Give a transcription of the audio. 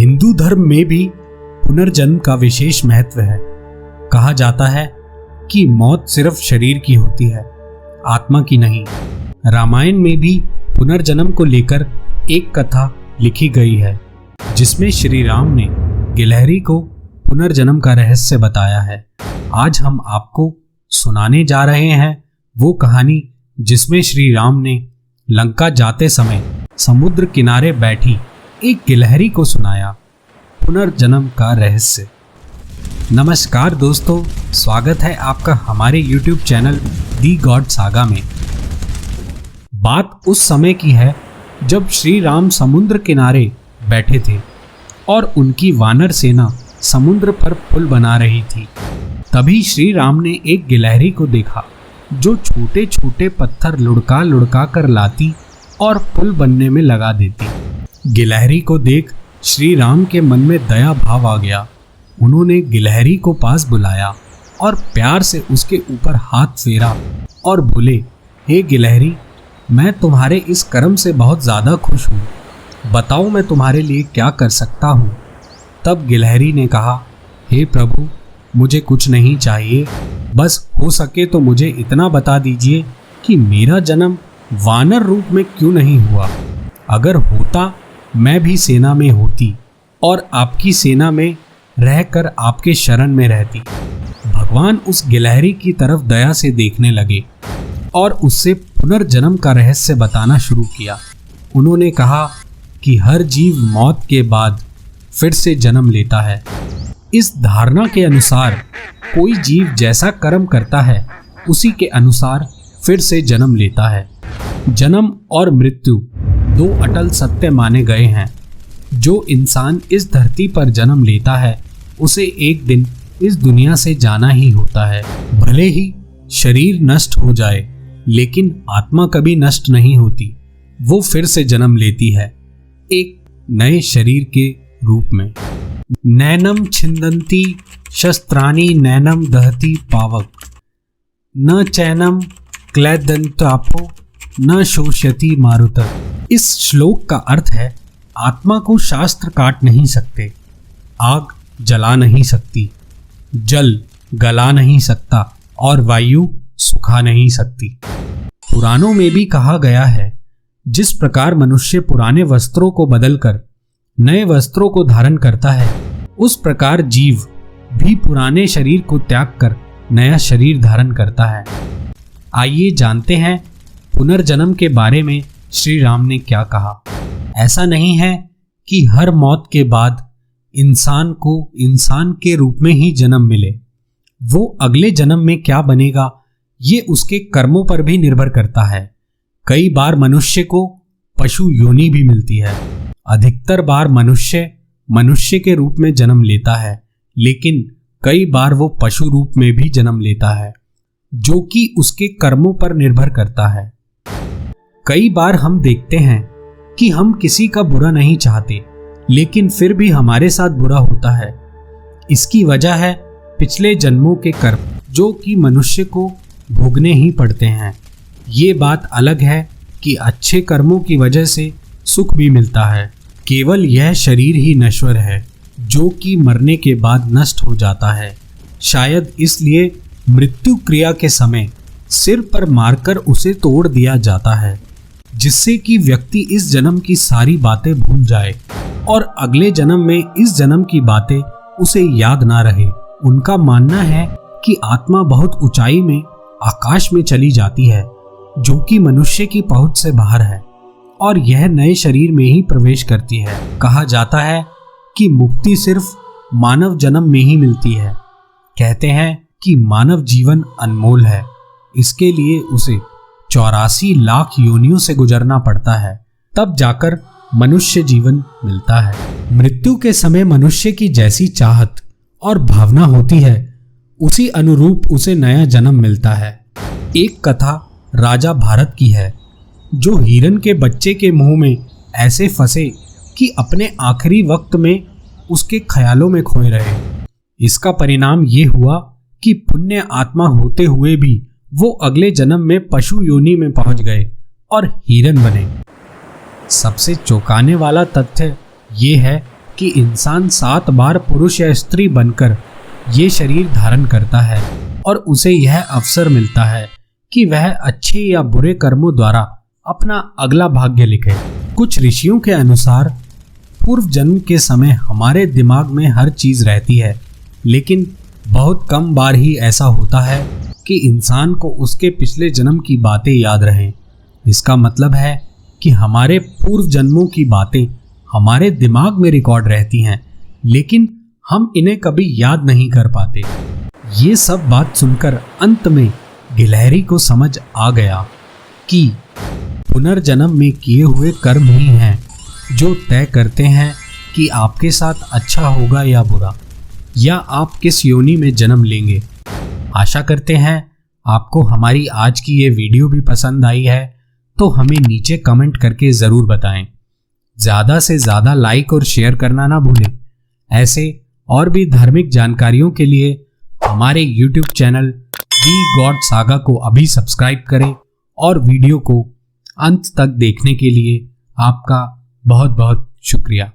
हिंदू धर्म में भी पुनर्जन्म का विशेष महत्व है। कहा जाता है कि मौत सिर्फ शरीर की होती है, आत्मा की नहीं। रामायण में भी पुनर्जन्म को लेकर एक कथा लिखी गई है, जिसमें श्री राम ने गिलहरी को पुनर्जन्म का रहस्य बताया है। आज हम आपको सुनाने जा रहे हैं वो कहानी जिसमें श्री राम ने लंका जाते समय समुद्र किनारे बैठी एक गिलहरी को सुनाया पुनर्जन्म का रहस्य। नमस्कार दोस्तों, स्वागत है आपका हमारे YouTube चैनल दी गॉड सागा में। बात उस समय की है जब श्री राम समुद्र किनारे बैठे थे और उनकी वानर सेना समुद्र पर पुल बना रही थी। तभी श्री राम ने एक गिलहरी को देखा जो छोटे छोटे पत्थर लुढ़का लुढ़का कर लाती और पुल बनने में लगा देती। गिलहरी को देख श्री राम के मन में दया भाव आ गया। उन्होंने गिलहरी को पास बुलाया और प्यार से उसके ऊपर हाथ फेरा और बोले, हे गिलहरी, मैं तुम्हारे इस कर्म से बहुत ज़्यादा खुश हूँ। बताओ मैं तुम्हारे लिए क्या कर सकता हूँ। तब गिलहरी ने कहा, हे प्रभु, मुझे कुछ नहीं चाहिए, बस हो सके तो मुझे इतना बता दीजिए कि मेरा जन्म वानर रूप में क्यों नहीं हुआ। अगर होता मैं भी सेना में होती और आपकी सेना में रहकर आपके शरण में रहती। भगवान उस गिलहरी की तरफ दया से देखने लगे और उससे पुनर्जन्म का रहस्य बताना शुरू किया। उन्होंने कहा कि हर जीव मौत के बाद फिर से जन्म लेता है। इस धारणा के अनुसार कोई जीव जैसा कर्म करता है उसी के अनुसार फिर से जन्म लेता है। जन्म और मृत्यु दो अटल सत्य माने गए हैं। जो इंसान इस धरती पर जन्म लेता है उसे एक दिन इस दुनिया से जाना ही होता है। भले ही शरीर नष्ट हो जाए लेकिन आत्मा कभी नष्ट नहीं होती। वो फिर से जन्म लेती है एक नए शरीर के रूप में। नैनम छिंदंती शस्त्राणि नैनम दहती पावक, न चैनम क्लेदंतापो न शोष्यति मारुत। इस श्लोक का अर्थ है, आत्मा को शास्त्र काट नहीं सकते, आग जला नहीं सकती, जल गला नहीं सकता और वायु सुखा नहीं सकती। पुराणों में भी कहा गया है, जिस प्रकार मनुष्य पुराने वस्त्रों को बदलकर नए वस्त्रों को धारण करता है, उस प्रकार जीव भी पुराने शरीर को त्याग कर नया शरीर धारण करता है। आइए जानते हैं पुनर्जन्म के बारे में श्री राम ने क्या कहा। ऐसा नहीं है कि हर मौत के बाद इंसान को इंसान के रूप में ही जन्म मिले। वो अगले जन्म में क्या बनेगा ये उसके कर्मों पर भी निर्भर करता है। कई बार मनुष्य को पशु योनि भी मिलती है। अधिकतर बार मनुष्य के रूप में जन्म लेता है, लेकिन कई बार वो पशु रूप में भी जन्म लेता है, जो कि उसके कर्मों पर निर्भर करता है। कई बार हम देखते हैं कि हम किसी का बुरा नहीं चाहते, लेकिन फिर भी हमारे साथ बुरा होता है। इसकी वजह है पिछले जन्मों के कर्म, जो कि मनुष्य को भोगने ही पड़ते हैं। ये बात अलग है कि अच्छे कर्मों की वजह से सुख भी मिलता है। केवल यह शरीर ही नश्वर है, जो कि मरने के बाद नष्ट हो जाता है। शायद इसलिए मृत्यु क्रिया के समय सिर पर मारकर उसे तोड़ दिया जाता है, जिससे कि व्यक्ति इस जन्म की सारी बातें भूल जाए और अगले जन्म में इस जन्म की बातें उसे याद ना रहे। उनका मानना है कि आत्मा बहुत ऊंचाई में आकाश में चली जाती है, जो कि मनुष्य की पहुंच से बाहर है, और यह नए शरीर में ही प्रवेश करती है। कहा जाता है कि मुक्ति सिर्फ मानव जन्म में ही मिलती है। कहते हैं कि मानव जीवन अनमोल है, इसके लिए उसे 84 लाख योनियों से गुजरना पड़ता है, तब जाकर मनुष्य जीवन मिलता है। मृत्यु के समय मनुष्य की जैसी चाहत और भावना होती है, उसी अनुरूप उसे नया जन्म मिलता है। एक कथा राजा भारत की है, जो हिरन के बच्चे के मुंह में ऐसे फंसे कि अपने आखिरी वक्त में उसके ख्यालों में खोए रहे। इसका परिणाम ये हुआ कि पुण्य आत्मा होते हुए भी वो अगले जन्म में पशु योनि में पहुंच गए और हिरन बने। सबसे चौंकाने वाला तथ्य ये है कि इंसान 7 बार पुरुष या स्त्री बनकर ये शरीर धारण करता है और उसे यह अवसर मिलता है कि वह अच्छे या बुरे कर्मों द्वारा अपना अगला भाग्य लिखे। कुछ ऋषियों के अनुसार पूर्व जन्म के समय हमारे दिमाग में हर चीज रहती है, लेकिन बहुत कम बार ही ऐसा होता है कि इंसान को उसके पिछले जन्म की बातें याद रहें। इसका मतलब है कि हमारे पूर्व जन्मों की बातें हमारे दिमाग में रिकॉर्ड रहती हैं, लेकिन हम इन्हें कभी याद नहीं कर पाते। ये सब बात सुनकर अंत में गिलहरी को समझ आ गया कि पुनर्जन्म में किए हुए कर्म ही हैं जो तय करते हैं कि आपके साथ अच्छा होगा या बुरा, या आप किस योनि में जन्म लेंगे। आशा करते हैं आपको हमारी आज की ये वीडियो भी पसंद आई है, तो हमें नीचे कमेंट करके ज़रूर बताएं। ज़्यादा से ज़्यादा लाइक और शेयर करना ना भूलें। ऐसे और भी धार्मिक जानकारियों के लिए हमारे YouTube चैनल दी गॉड सागा को अभी सब्सक्राइब करें और वीडियो को अंत तक देखने के लिए आपका बहुत बहुत शुक्रिया।